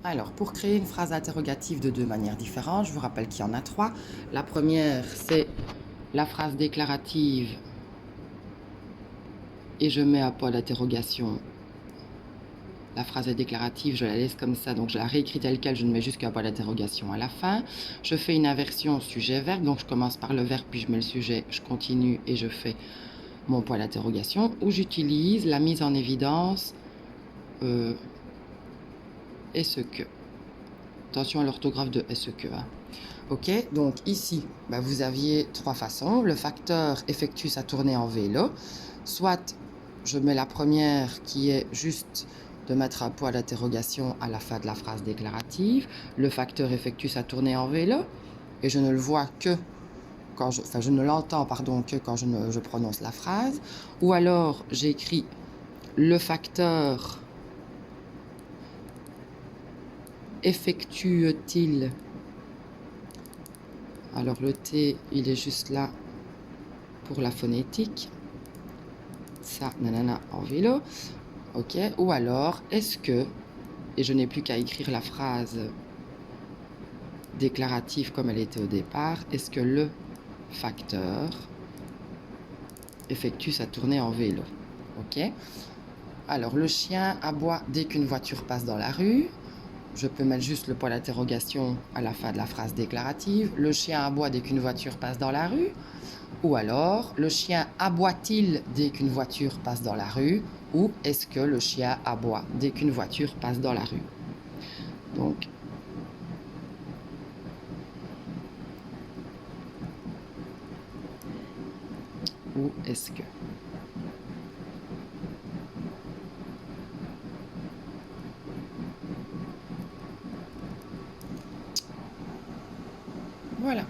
Alors, pour créer une phrase interrogative de deux manières différentes, je vous rappelle qu'il y en a trois. La première, c'est la phrase déclarative et je mets à point d'interrogation. La phrase est déclarative, je la laisse comme ça, donc je la réécris telle quelle, je ne mets juste qu'un point d'interrogation à la fin. Je fais une inversion sujet-verbe, donc je commence par le verbe, puis je mets le sujet, je continue et je fais mon point d'interrogation, où j'utilise la mise en évidence est-ce que. Attention à l'orthographe de est-ce que. Ok, donc ici, vous aviez trois façons. Le facteur effectue sa tournée en vélo. Soit je mets la première qui est juste de mettre un point d'interrogation à la fin de la phrase déclarative. Le facteur effectue sa tournée en vélo et je ne le vois que quand je ne l'entends que quand je prononce la phrase. Ou alors j'écris le facteur effectue-t-il. Alors le T, il est juste là pour la phonétique. Ça, nanana, en vélo. Ok, ou alors, est-ce que, et je n'ai plus qu'à écrire la phrase déclarative comme elle était au départ, est-ce que le facteur effectue sa tournée en vélo? Ok. Alors, le chien aboie dès qu'une voiture passe dans la rue. Je peux mettre juste le point d'interrogation à la fin de la phrase déclarative. Le chien aboie dès qu'une voiture passe dans la rue. Ou alors, le chien aboie-t-il dès qu'une voiture passe dans la rue? Ou est-ce que le chien aboie dès qu'une voiture passe dans la rue? Donc, ou est-ce que? Voilà.